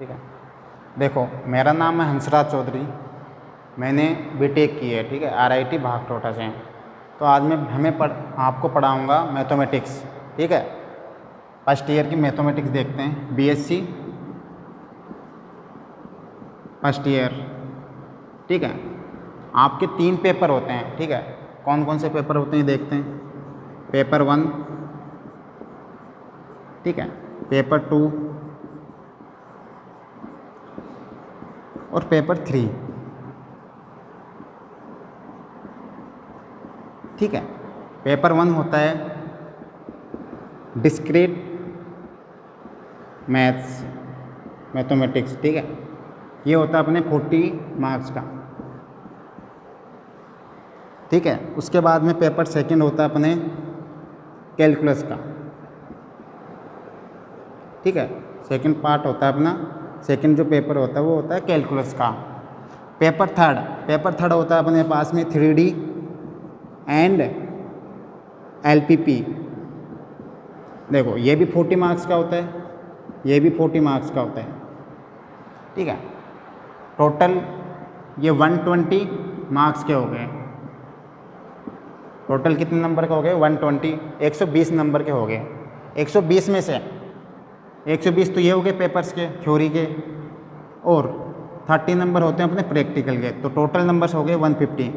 ठीक है। देखो, मेरा नाम है हंसराज चौधरी, मैंने बीटेक की है, ठीक है, RIT भागटोटा से। तो आज मैं आपको पढ़ाऊँगा मैथमेटिक्स, ठीक है। फर्स्ट ईयर की मैथमेटिक्स देखते हैं, BSc फर्स्ट ईयर, ठीक है। आपके 3 पेपर होते हैं, ठीक है। कौन कौन से पेपर होते हैं देखते हैं। पेपर 1, ठीक है, पेपर 2 और पेपर 3, ठीक है। पेपर 1 होता है डिस्क्रीट मैथ्स मैथमेटिक्स, ठीक है। ये होता है अपने 40 मार्क्स का, ठीक है। उसके बाद में पेपर 2 होता है अपने कैलकुलस का, ठीक है। सेकंड पार्ट होता है अपना, सेकंड जो पेपर होता है वो होता है कैलकुलस का। पेपर थर्ड होता है अपने पास में 3D एंड LPP। देखो, ये भी 40 मार्क्स का होता है, ये भी 40 मार्क्स का होता है, ठीक है। टोटल ये 120 मार्क्स के हो गए। टोटल कितने नंबर के हो गए? 120, 120 नंबर के हो गए। 120 में से 120 तो ये हो गए पेपर्स के, थ्योरी के, और 30 नंबर होते हैं अपने प्रैक्टिकल के। तो टोटल नंबर्स हो गए 150।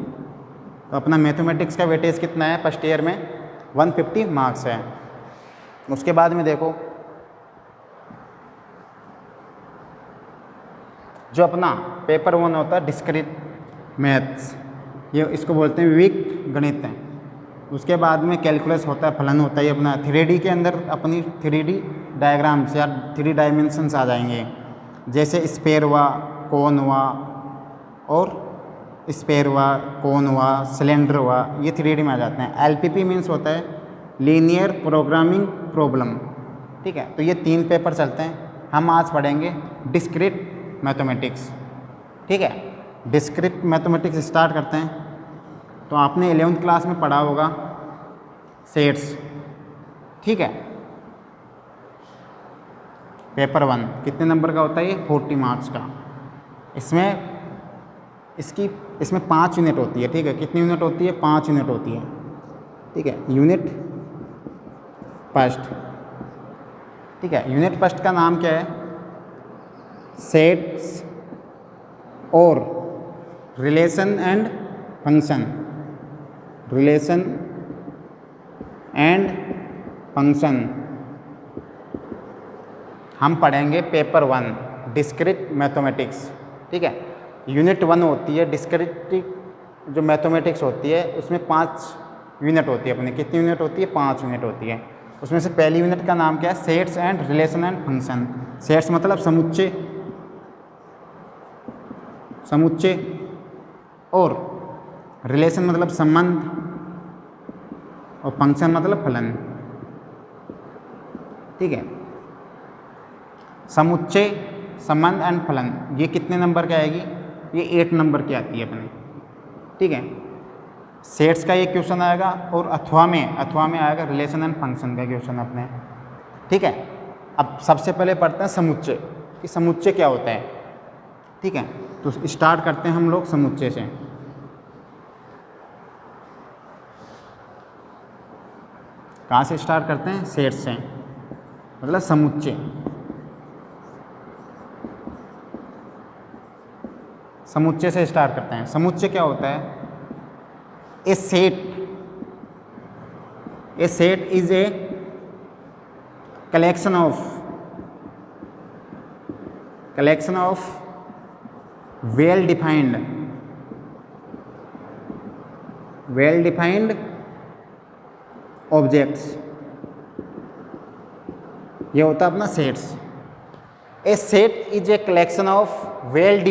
तो अपना मैथमेटिक्स का वेटेज कितना है फर्स्ट ईयर में? 150 मार्क्स है। उसके बाद में देखो, जो अपना पेपर 1 होता है डिस्क्रीट मैथ्स, ये इसको बोलते हैं विविक्त गणित है। उसके बाद में कैलकुलस होता है, फलन होता है। ये अपना 3D के अंदर अपनी 3D डायग्राम्स या 3 डायमेंशंस आ जाएंगे, जैसे स्फीयर हुआ, कोन हुआ, और स्फीयर हुआ, कोन हुआ, सिलेंडर हुआ, ये 3D में आ जाते हैं। LPP मीन्स होता है लीनियर प्रोग्रामिंग प्रॉब्लम, ठीक है। तो ये 3 पेपर चलते हैं। हम आज पढ़ेंगे डिस्क्रीट मैथमेटिक्स, ठीक है। डिस्क्रीट मैथमेटिक्स स्टार्ट करते हैं। तो आपने 11th क्लास में पढ़ा होगा सेट्स, ठीक है। पेपर 1 कितने नंबर का होता है? ये 40 मार्क्स का। इसमें 5 यूनिट होती है, ठीक है। कितनी यूनिट होती है? 5 यूनिट होती है, ठीक है। यूनिट फर्स्ट, ठीक है। यूनिट फर्स्ट का नाम क्या है? सेट्स और relation and function, relation and function. हम पढ़ेंगे पेपर 1 डिस्क्रीट मैथमेटिक्स, ठीक है। यूनिट 1 होती है डिस्क्रीट जो मैथमेटिक्स होती है, उसमें 5 यूनिट होती है अपनी। कितनी यूनिट होती है? 5 यूनिट होती है। उसमें से पहली यूनिट का नाम क्या है? Sets and relation and function. Sets मतलब समुच्चय, और रिलेशन मतलब संबंध, और फंक्शन मतलब फलन, ठीक है। समुच्चय, संबंध एंड फलन, ये कितने नंबर की आएगी? ये 8 नंबर की आती है अपने, ठीक है। सेट्स का ये क्वेश्चन आएगा, और अथवा में आएगा रिलेशन एंड फंक्शन का क्वेश्चन अपने, ठीक है। अब सबसे पहले पढ़ते हैं समुच्चय, कि समुच्चय क्या होता है, ठीक है। तो स्टार्ट करते हैं हम लोग समुच्चय से। कहाँ से स्टार्ट करते हैं? सेट्स से, मतलब समुच्चय। समुच्चय से स्टार्ट करते हैं। समुच्चय क्या होता है? A set is a collection of well defined objects. ये होता है अपना sets. A set is a collection of well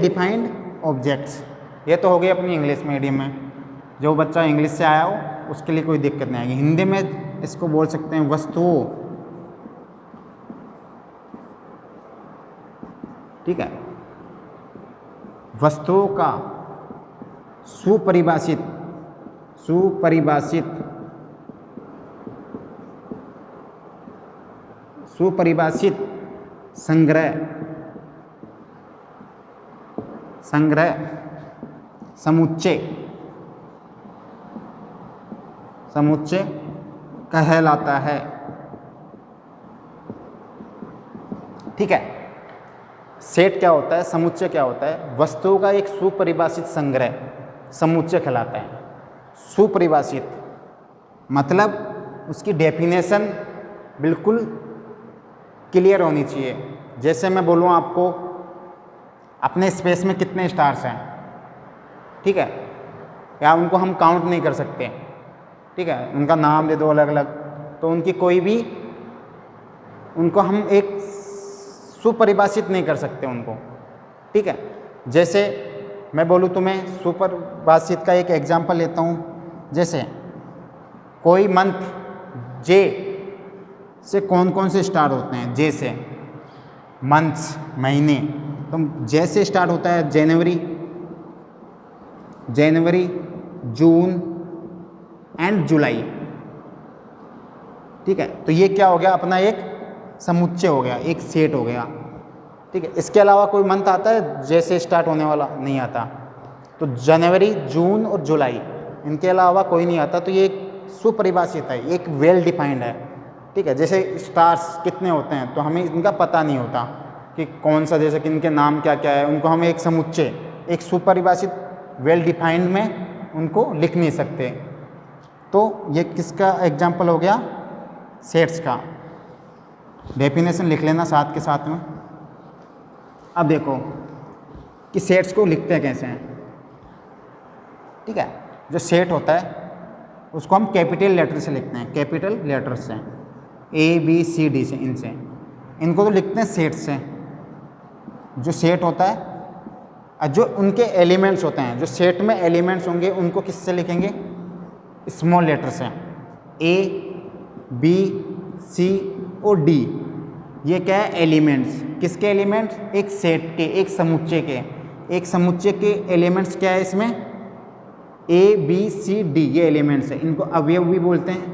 defined objects. ये तो हो गई अपनी इंग्लिश मीडियम में। जो बच्चा इंग्लिश से आया हो उसके लिए कोई दिक्कत नहीं आएगी। हिंदी में इसको बोल सकते हैं वस्तुओं, ठीक है। वस्तुओं का सुपरिभाषित संग्रह, संग्रह, समुच्चय, समुच्चय कहलाता है। ठीक है, सेट क्या होता है, समुच्चय क्या होता है? वस्तुओं का एक सुपरिभाषित संग्रह समुच्चय कहलाता है। सुपरिभाषित मतलब उसकी डेफिनेशन बिल्कुल क्लियर होनी चाहिए। जैसे मैं बोलूँ आपको अपने स्पेस में कितने स्टार्स हैं, ठीक है, या उनको हम काउंट नहीं कर सकते, ठीक है, उनका नाम दे दो अलग अलग, तो उनकी कोई भी, उनको हम एक सुपरिभाषित नहीं कर सकते उनको, ठीक है। जैसे मैं बोलूँ तुम्हें सुपरिभाषित का एक एग्जांपल लेता हूँ। जैसे कोई मंथ जे से कौन कौन से स्टार्ट होते हैं? जे से मंथ्स, महीने, तो जे से स्टार्ट होता है जनवरी, जनवरी, जून एंड जुलाई, ठीक है। तो ये क्या हो गया? अपना एक समुच्चय हो गया, एक सेट हो गया, ठीक है। इसके अलावा कोई मंथ आता है जैसे स्टार्ट होने वाला? नहीं आता। तो जनवरी, जून और जुलाई, इनके अलावा कोई नहीं आता। तो ये एक सुपरिभाषित है, एक वेल डिफाइंड है, ठीक है। जैसे स्टार्स कितने होते हैं तो हमें इनका पता नहीं होता कि कौन सा, जैसे कि इनके नाम क्या क्या है, उनको हम एक समुच्चय, एक सुपरिभाषित वेल डिफाइंड में उनको लिख नहीं सकते। तो ये किसका एग्जाम्पल हो गया? सेट्स का। डेफिनेशन लिख लेना साथ के साथ में। अब देखो कि सेट्स को लिखते कैसे हैं, ठीक है। जो सेट होता है उसको हम कैपिटल लेटर से लिखते हैं, कैपिटल लेटर से, ए बी सी डी से, इनसे, इनको तो लिखते हैं सेट से। जो सेट होता है, जो उनके एलिमेंट्स होते हैं, जो सेट में एलिमेंट्स होंगे उनको किससे लिखेंगे? स्मॉल लेटर से, ए बी सी और डी। ये क्या है? एलिमेंट्स। किसके एलिमेंट्स? एक सेट के, एक समुच्चय के। एक समुच्चय के एलिमेंट्स क्या है इसमें? ए बी सी डी, ये एलिमेंट्स है। इनको अवयव भी बोलते हैं,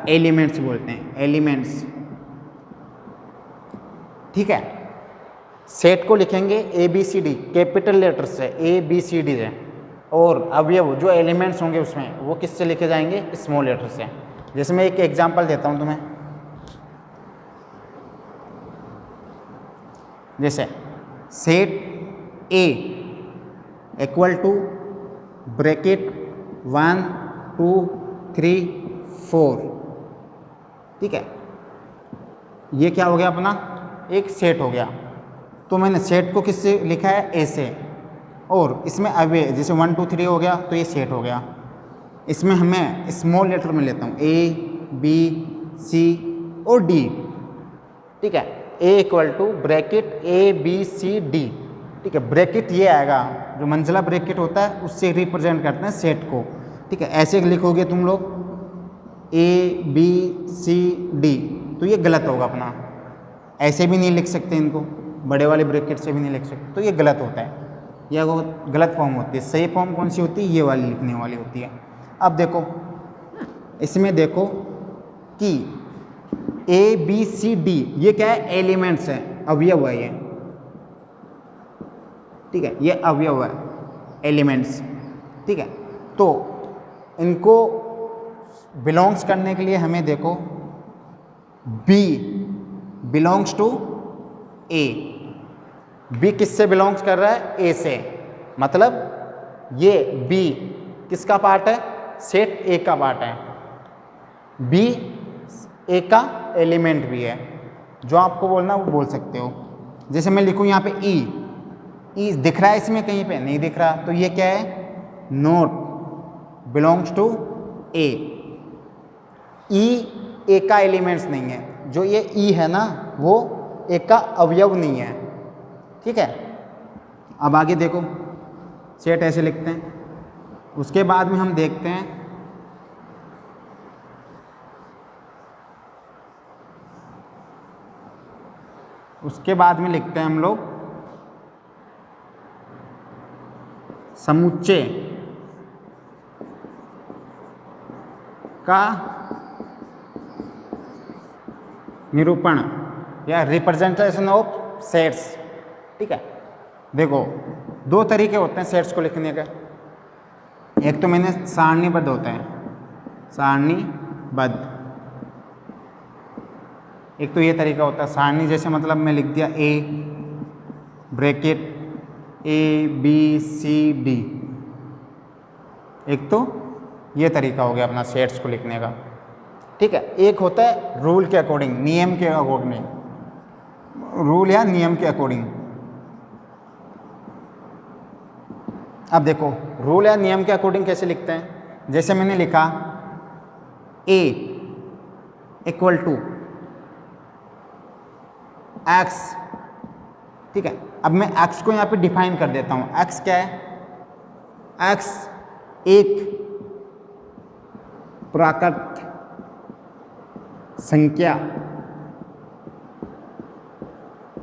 एलिमेंट्स बोलते हैं, एलिमेंट्स, ठीक है। सेट को लिखेंगे A B C D capital letter से, ए बी सी डी से, और अवयव जो एलिमेंट्स होंगे उसमें वो किससे लिखे जाएंगे? स्मॉल लेटर से। जैसे मैं एक एग्जांपल देता हूं तुम्हें, जैसे set A equal to bracket 1 2 3 4, ठीक है। ये क्या हो गया? अपना एक सेट हो गया। तो मैंने सेट को किससे लिखा है? ए से, और इसमें अवयव जैसे 1 2 3 हो गया तो ये सेट हो गया। इसमें हमें स्मॉल लेटर में लेता हूँ, ए बी सी और डी, ठीक है। A equal to bracket A B C D, ठीक है। ब्रैकेट ये आएगा, जो मंजिला ब्रैकेट होता है उससे रिप्रेजेंट करते हैं सेट को, ठीक है। ऐसे लिखोगे तुम लोग ए बी सी डी तो ये गलत होगा अपना। ऐसे भी नहीं लिख सकते इनको, बड़े वाले ब्रैकेट से भी नहीं लिख सकते, तो ये गलत होता है, यह गलत फॉर्म होती है। सही फॉर्म कौन सी होती है? ये वाली लिखने वाली होती है। अब देखो इसमें देखो कि ए बी सी डी ये क्या है? एलिमेंट्स हैं, अवयव है ये, ठीक है। ये अवयव है, एलिमेंट्स, ठीक है। तो इनको बिलोंग्स करने के लिए हमें देखो B belongs to A, B किससे बिलोंग्स कर रहा है? ए से, मतलब ये बी किसका पार्ट है? सेट ए का पार्ट है। बी ए का एलिमेंट भी है, जो आपको बोलना वो बोल सकते हो। जैसे मैं लिखूं यहाँ पे ई, ई दिख रहा है इसमें? कहीं पे नहीं दिख रहा, तो ये क्या है? नॉट बिलोंग्स टू ए। ई ए का एलिमेंट्स नहीं है, जो ये ई है ना वो ए का अवयव नहीं है, ठीक है। अब आगे देखो, सेट ऐसे लिखते हैं। उसके बाद में हम देखते हैं उसके बाद में लिखते हैं हम लोग समुच्चय का निरूपण। या रिप्रेजेंटेशन ऑफ सेट्स। ठीक है, देखो दो तरीके होते हैं सेट्स को लिखने का। एक तो मैंने सारणीबद्ध होता है, सारणीबद्ध। एक तो ये तरीका होता है सारणी, जैसे मतलब मैं लिख दिया ए ब्रैकेट ABCD। एक तो ये तरीका हो गया अपना सेट्स को लिखने का। ठीक है, एक होता है रूल के अकॉर्डिंग, नियम के अकॉर्डिंग, रूल या नियम के अकॉर्डिंग। अब देखो रूल या नियम के अकॉर्डिंग कैसे लिखते हैं। जैसे मैंने लिखा A इक्वल टू X। ठीक है, अब मैं X को यहाँ पे डिफाइन कर देता हूँ। X क्या है? X एक प्राकृत संख्या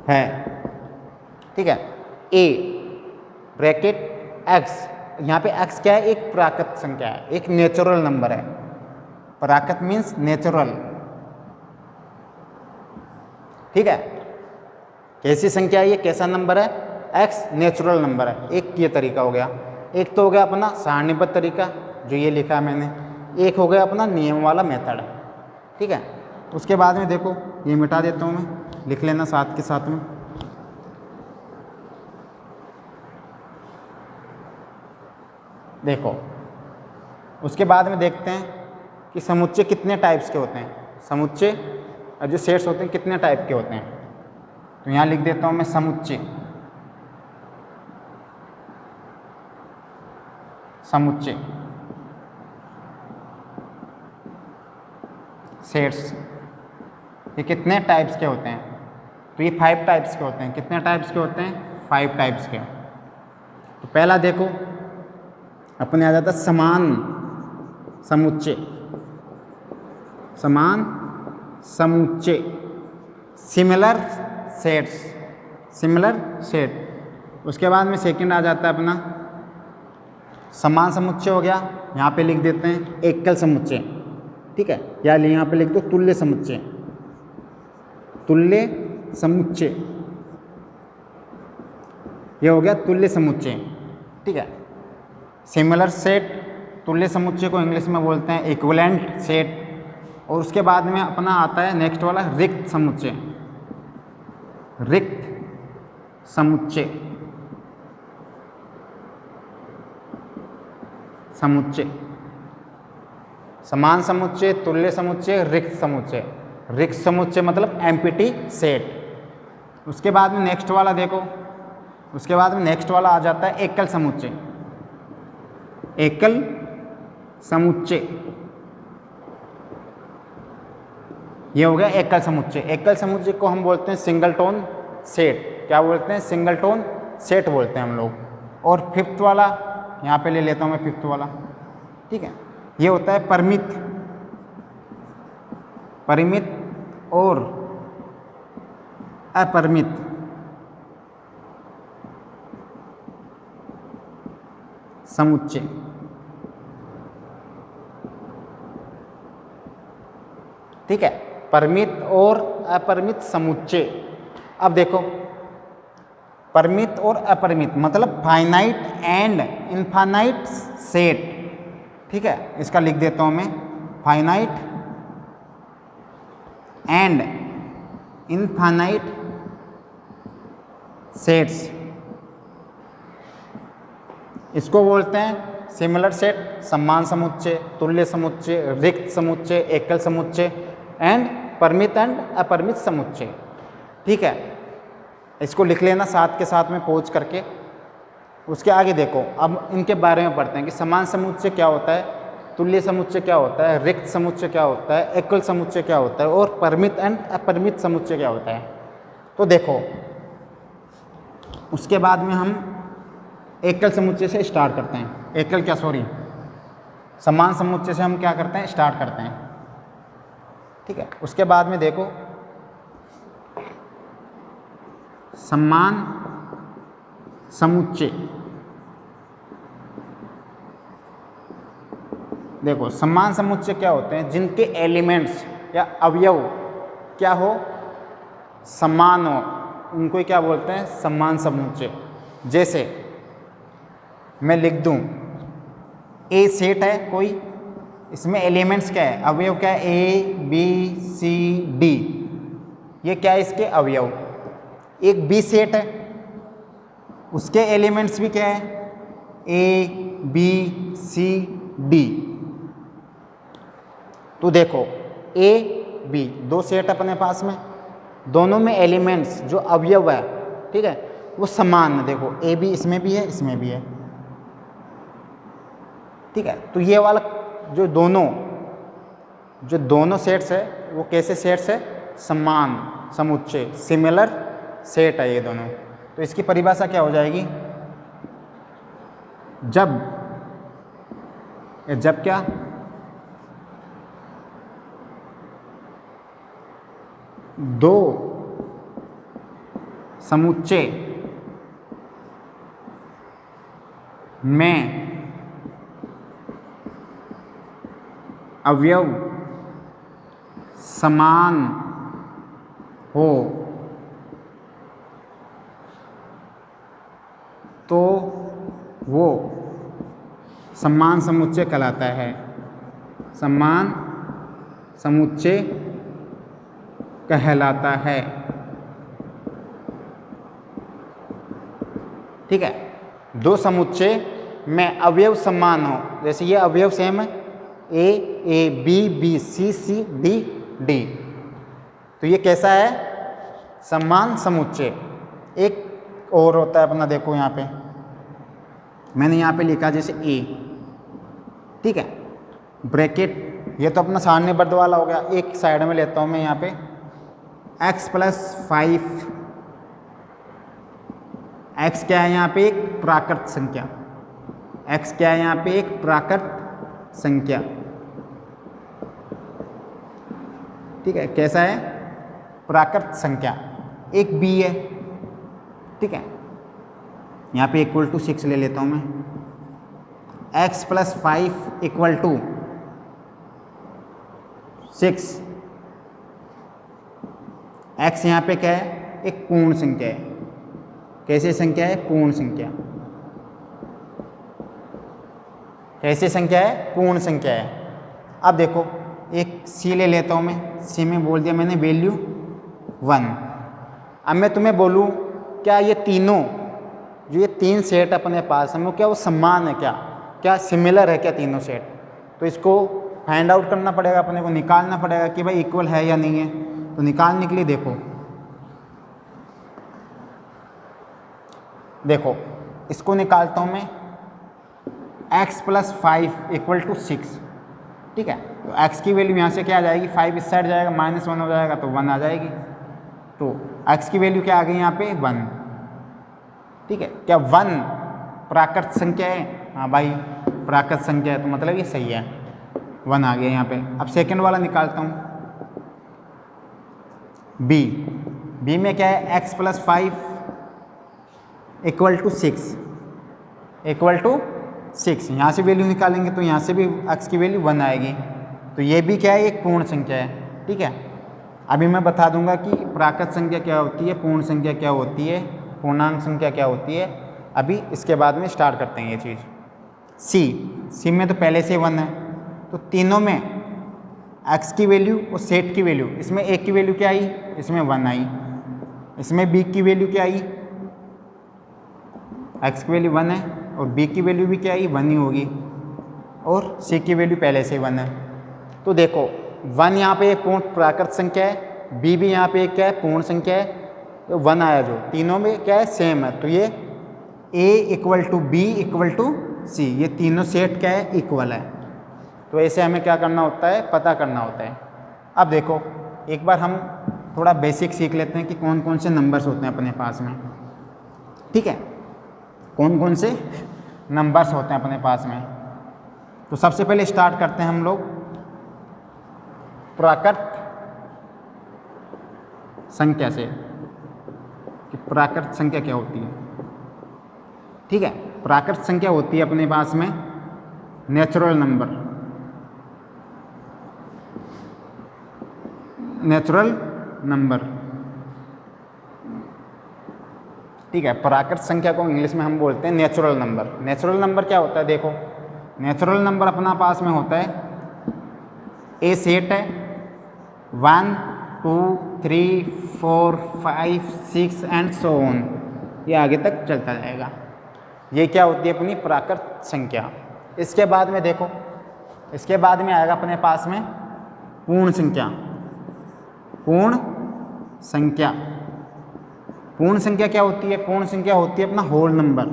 है। ठीक है, A ब्रैकेट X, यहाँ पे X क्या है? एक प्राकृत संख्या है, एक नेचुरल नंबर है। प्राकृत मीन्स नेचुरल। ठीक है, कैसी संख्या है ये, कैसा नंबर है? X नेचुरल नंबर है। एक ये तरीका हो गया। एक तो हो गया अपना सारणीबद्ध तरीका जो ये लिखा है मैंने, एक हो गया अपना नियम वाला मेथड। ठीक है, उसके बाद में देखो ये मिटा देता हूँ मैं, लिख लेना साथ के साथ में। देखो उसके बाद में देखते हैं कि समुच्चय कितने टाइप्स के होते हैं। समुच्चय और जो सेट्स होते हैं कितने टाइप के होते हैं, तो यहाँ लिख देता हूँ मैं समुच्चय। समुच्चय सेट्स ये कितने टाइप्स के होते हैं, तो ये 5 टाइप्स के होते हैं। कितने टाइप्स के होते हैं? 5 टाइप्स के। तो पहला देखो अपने आ जाता है समान समुच्चय। समान समुच्चय, सिमिलर सेट्स, सिमिलर सेट। उसके बाद में सेकंड आ जाता है अपना समान समुच्चय हो गया, यहाँ पे लिख देते हैं एकल समुच्चय। ठीक है, या यहाँ पे लिख दो तुल्य समुच्चय। तुल्य समुच्चय ये हो गया तुल्य समुच्चय। ठीक है, सिमिलर सेट, तुल्य समुच्चय को इंग्लिश में बोलते हैं इक्विवेलेंट सेट। और उसके बाद में अपना आता है नेक्स्ट वाला रिक्त समुच्चय। रिक्त समुच्चय, समुच्चय, समान समुच्चय, तुल्य समुच्चय, रिक्त समुच्चय। रिक्त समुच्चय मतलब एम्प्टी सेट। उसके बाद में नेक्स्ट वाला देखो, उसके बाद में नेक्स्ट वाला आ जाता है एकल समुच्चय। एकल समुच्चय ये हो गया एकल समुच्चय। एकल समुच्चय को हम बोलते हैं सिंगल टोन सेट। क्या बोलते हैं? सिंगल टोन सेट बोलते हैं हम लोग। और फिफ्थ वाला यहाँ पे ले लेता हूँ मैं, फिफ्थ वाला। ठीक है, ये होता है परिमित, परिमित और अपरिमित समुच्चय। ठीक है, परिमित और अपरिमित समुच्चय। अब देखो परिमित और अपरिमित मतलब फाइनाइट एंड इनफाइनाइट सेट। ठीक है, इसका लिख देता हूं मैं फाइनाइट एंड इनफाइनाइट सेट्स। इसको बोलते हैं सिमिलर सेट, समान समुच्चय, तुल्य समुच्चय, रिक्त समुच्चय, एकल समुच्चय एंड परिमित एंड अपरिमित समुच्चय। ठीक है, इसको लिख लेना साथ के साथ में पहुँच करके। उसके आगे देखो अब इनके बारे में पढ़ते हैं कि समान समुच्चय क्या होता है, तुल्य समुच्चय क्या होता है, रिक्त समुच्चय क्या होता है, एकल समुच्चय क्या होता है और परिमित एंड अपरिमित समुच्चय क्या होता है। तो देखो उसके बाद में हम एकल समुच्चय से स्टार्ट करते हैं। एकल क्या, सॉरी, समान समुच्चय से हम क्या करते हैं, स्टार्ट करते हैं। ठीक है, उसके बाद में देखो समान समुच्चय। देखो समान समुच्चय क्या होते हैं, जिनके एलिमेंट्स या अवयव क्या हो, समान हो उनको ही क्या बोलते हैं, समान समुच्चय। जैसे मैं लिख दूं ए सेट है कोई, इसमें एलिमेंट्स क्या है, अवयव क्या है, ए बी सी डी, ये क्या है इसके अवयव। एक बी सेट है, उसके एलिमेंट्स भी क्या है, ए बी सी डी। तो देखो ए बी दो सेट अपने पास में, दोनों में एलिमेंट्स जो अवयव है, ठीक है, वो समान है। देखो ए बी इसमें भी है, इसमें भी है, ठीक है। तो ये वाला जो दोनों सेट्स है वो कैसे सेट्स है, समान समुच्चय, सिमिलर सेट है ये दोनों। तो इसकी परिभाषा क्या हो जाएगी, जब क्या, दो समुच्चय में अवयव समान हो तो वो समान समुच्चय कहलाता है, समान समुच्चय कहलाता है, ठीक है। दो समुच्चय में अवयव समान हो, जैसे ये अवयव सेम है, A B B C C D D, तो ये कैसा है, समान समुच्चय। एक और होता है अपना, देखो यहाँ पे मैंने यहाँ पे लिखा जैसे ए, ठीक है, ब्रैकेट, ये तो अपना सारणीबद्ध वाला हो गया। एक साइड में लेता हूँ मैं यहाँ पे x प्लस 5, x क्या है यहाँ पे, एक प्राकृत संख्या, x क्या है यहाँ पे, एक प्राकृत संख्या, ठीक है, कैसा है, प्राकृत संख्या। एक b है, ठीक है, यहाँ पे इक्वल टू 6 ले लेता हूँ मैं, x plus 5 equal to 6, x यहाँ पे क्या है, एक पूर्ण संख्या है। कैसे संख्या है, पूर्ण संख्या। कैसे संख्या है, पूर्ण संख्या है। अब देखो एक c ले लेता हूँ मैं, c में बोल दिया मैंने वैल्यू 1। अब मैं तुम्हें बोलूँ क्या ये तीनों, जो ये तीन सेट अपने पास हैं, वो क्या वो समान है, क्या सिमिलर है क्या तीनों सेट। तो इसको फाइंड आउट करना पड़ेगा, अपने को निकालना पड़ेगा कि भाई इक्वल है या नहीं है। तो निकालने के लिए देखो इसको निकालता हूँ मैं, x प्लस 5 इक्वल टू 6, ठीक है। तो x की वैल्यू यहाँ से क्या आ जाएगी, 5 इस साइड जाएगा, -1 हो जाएगा तो 1 आ जाएगी। तो x की वैल्यू क्या आ गई यहाँ पे, 1, ठीक है। क्या 1 प्राकृत संख्या है, हाँ भाई प्राकृत संख्या है, तो मतलब ये सही है, 1 आ गया यहाँ पे। अब सेकंड वाला निकालता हूँ, b में क्या है, x प्लस 5 इक्वल टू 6, यहाँ से वैल्यू निकालेंगे तो यहाँ से भी x की वैल्यू 1 आएगी। तो ये भी क्या है, एक पूर्ण संख्या है, ठीक है। अभी मैं बता दूंगा कि प्राकृत संख्या क्या होती है, पूर्ण संख्या क्या होती है, पूर्णांक संख्या क्या होती है। अभी इसके बाद में स्टार्ट करते हैं ये चीज़। सी में तो पहले से 1 है, तो तीनों में x की वैल्यू और सेट की वैल्यू, इसमें a की वैल्यू क्या आई, इसमें 1 आई, इसमें b की वैल्यू क्या आई, x की वैल्यू 1 है, और b की वैल्यू भी क्या आई, 1 ही होगी, और c की वैल्यू पहले से 1 है। तो देखो 1 यहाँ पे एक पूर्ण प्राकृत संख्या है, b भी यहाँ पे एक क्या है, पूर्ण संख्या है, तो 1 आया, जो तीनों में क्या है, सेम है। तो ये a equal to b equal to c, ये तीनों सेट क्या है, इक्वल है। तो ऐसे हमें क्या करना होता है, पता करना होता है। अब देखो एक बार हम थोड़ा बेसिक सीख लेते हैं कि कौन कौन से नंबर्स होते हैं अपने पास में, ठीक है, कौन कौन से नंबर्स होते हैं अपने पास में। तो सबसे पहले स्टार्ट करते हैं हम लोग प्राकृत संख्या से, कि प्राकृत संख्या क्या होती है, ठीक है। प्राकृत संख्या होती है अपने पास में नेचुरल नंबर, ठीक है। प्राकृत संख्या को इंग्लिश में हम बोलते हैं नेचुरल नंबर। नेचुरल नंबर क्या होता है, देखो नेचुरल नंबर अपना पास में होता है, ए सेट है 1 2 3 4 5 6 एंड सो ऑन, ये आगे तक चलता जाएगा। ये क्या होती है अपनी प्राकृत संख्या। इसके बाद में देखो, इसके बाद में आएगा अपने पास में पूर्ण संख्या। पूर्ण संख्या, पूर्ण संख्या क्या होती है, पूर्ण संख्या होती है अपना होल नंबर,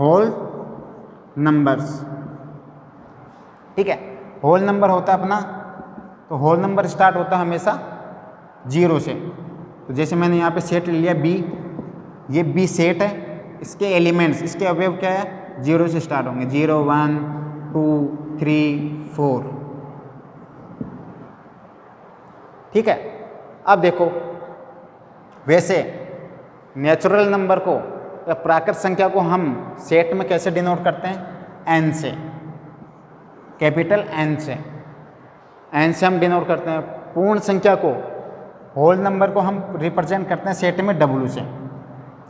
होल नंबर्स, ठीक है। होल नंबर होता है अपना, तो होल नंबर स्टार्ट होता है हमेशा 0 से। तो जैसे मैंने यहाँ पे सेट लिया बी, ये बी सेट है, इसके एलिमेंट्स, इसके अवयव क्या है, 0 से स्टार्ट होंगे, 0 1 2 3 4, ठीक है। अब देखो वैसे नेचुरल नंबर को या प्राकृत संख्या को हम सेट में कैसे डिनोट करते हैं, एन से, कैपिटल एन से, एन से हम डिनोट करते हैं। पूर्ण संख्या को, होल नंबर को हम रिप्रेजेंट करते हैं सेट में डब्लू से।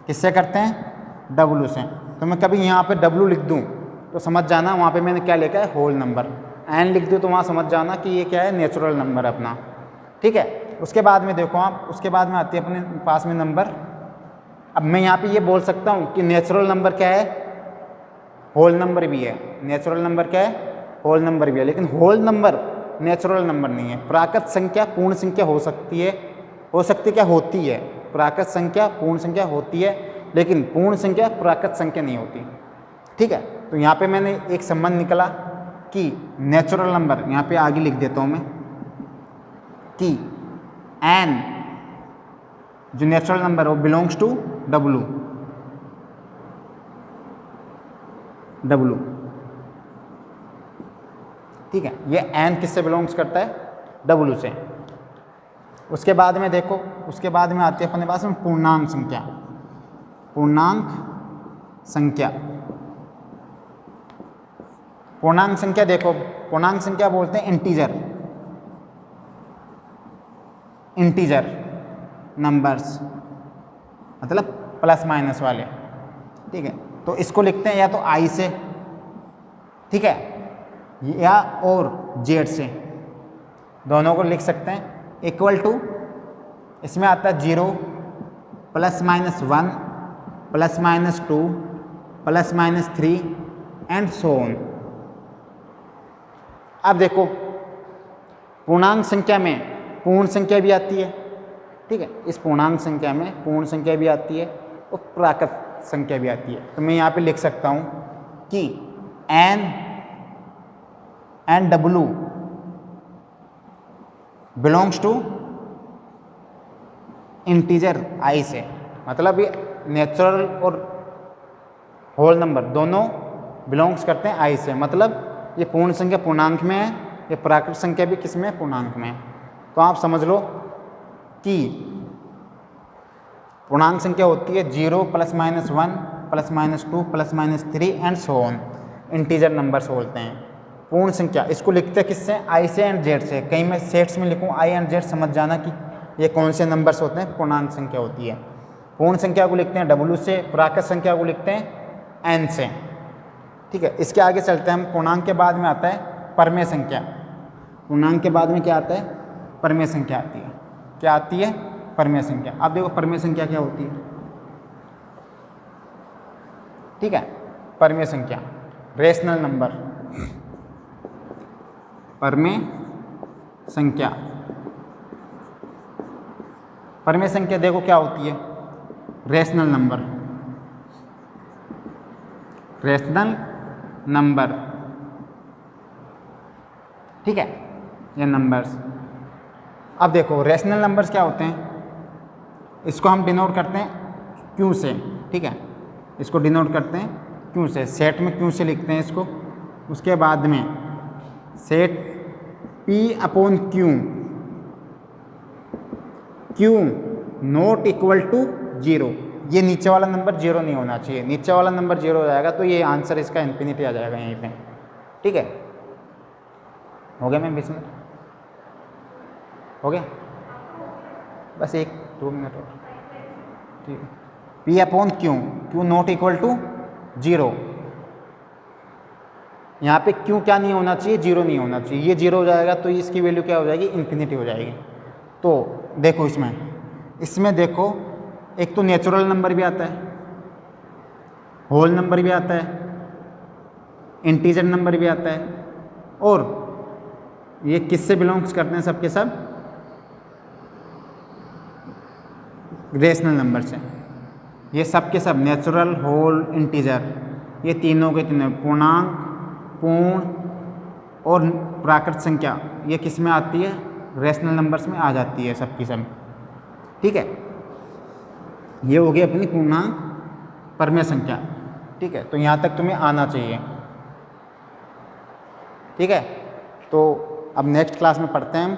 किससे करते हैं, डब्लू से। तो मैं कभी यहाँ पे डब्लू लिख दूँ तो समझ जाना वहाँ पे मैंने क्या लिखा है, होल नंबर। एन लिख दूँ तो वहाँ समझ जाना कि ये क्या है, नेचुरल नंबर अपना, ठीक है। उसके बाद में देखो आप, उसके बाद में आती है अपने पास में नंबर। अब मैं यहाँ पे ये बोल सकता हूँ कि नेचुरल नंबर क्या है, होल नंबर भी है। नेचुरल नंबर क्या है, होल नंबर भी है, लेकिन होल नंबर नेचुरल नंबर नहीं है। प्राकृत संख्या पूर्ण संख्या हो सकती है, हो सकती क्या, होती है। प्राकृत संख्या पूर्ण संख्या होती है, लेकिन पूर्ण संख्या प्राकृत संख्या नहीं होती, ठीक है। तो यहाँ पे मैंने एक संबंध निकला कि नेचुरल नंबर, यहाँ पे आगे लिख देता हूँ मैं कि एन जो नेचुरल नंबर है वो बिलोंग्स टू डब्लू, डब्लू, ठीक है। ये एन किससे बिलोंग्स करता है, डब्लू से। उसके बाद में देखो, उसके बाद में आती है अपने पास में पूर्णांक संख्या। पूर्णांक संख्या, पूर्णांक संख्या देखो, पूर्णांक संख्या बोलते हैं इंटीजर, इंटीजर नंबर्स, मतलब प्लस माइनस वाले, ठीक है। तो इसको लिखते हैं या तो आई से, ठीक है, या और जेड से, दोनों को लिख सकते हैं। इक्वल टू, इसमें आता है 0 plus minus 1 plus minus 2 plus minus 3 and so on. अब देखो पूर्णांक संख्या में पूर्ण संख्या भी आती है, ठीक है। इस पूर्णांक संख्या में पूर्ण संख्या भी आती है और प्राकृत संख्या भी आती है। तो मैं यहाँ पे लिख सकता हूँ कि N and W belongs to integer I से, मतलब ये नेचुरल और होल नंबर दोनों बिलोंग्स करते हैं आई से, मतलब ये पूर्ण संख्या पूर्णांक में है, ये प्राकृत संख्या भी किस में है, पूर्णांक में है। तो आप समझ लो कि पूर्णांक संख्या होती है 0 plus minus 1 plus minus 2 plus minus 3 and so on, integer numbers बोलते हैं। पूर्ण संख्या इसको लिखते हैं किससे, आई से एंड जेड से। कहीं मैं सेट्स में लिखूँ आई एंड जेड, समझ जाना कि ये कौन से नंबर्स होते हैं, पूर्णांक संख्या होती है। पूर्ण संख्या को लिखते हैं डब्लू से, प्राकृत संख्या को लिखते हैं एन से, ठीक है। इसके आगे चलते हैं हम। पूर्णांक के बाद में आता है परमेय संख्या। पूर्णांक के बाद में क्या आता है, परमेय संख्या आती है। क्या आती है, परमेय संख्या। अब देखो परमेय संख्या क्या होती है, ठीक है। परमेय संख्या रेशनल नंबर, परमेय संख्या, परमेय संख्या देखो क्या होती है, रेशनल नंबर, रेशनल नंबर, ठीक है, ये नंबर्स। अब देखो रेशनल नंबर्स क्या होते हैं, इसको हम डिनोट करते हैं क्यू से, ठीक है। इसको डिनोट करते हैं क्यू से, सेट में क्यू से लिखते हैं इसको। उसके बाद में set P upon Q, Q not equal to 0, ये नीचे वाला नंबर 0 नहीं होना चाहिए। नीचे वाला नंबर 0 हो जाएगा तो ये आंसर इसका इन्फिनिटी आ जाएगा यहीं पे, ठीक है। हो गया मैम, 20 मिनट हो गया, बस 1-2 मिनट और, ठीक है, P upon Q, Q not equal to 0। यहाँ पे क्यू क्या नहीं होना चाहिए, 0 नहीं होना चाहिए। ये 0 हो जाएगा तो इसकी वैल्यू क्या हो जाएगी, इन्फिनिटी हो जाएगी। तो देखो इसमें देखो एक तो नेचुरल नंबर भी आता है, होल नंबर भी आता है, इंटीजर नंबर भी आता है, और ये किससे बिलोंग्स करते हैं, सब के सब रेशनल नंबर से। ये सब के सब नेचुरल, होल, इंटीजर, ये तीनों के तीनों पूर्णांक, पूर्ण और प्राकृत संख्या, ये किस में आती है, रेशनल नंबर्स में आ जाती है सब की सब। ठीक है, ये हो गई अपनी पूर्णांक परमेय संख्या। ठीक है, तो यहाँ तक तुम्हें आना चाहिए। ठीक है, तो अब नेक्स्ट क्लास में पढ़ते हैं हम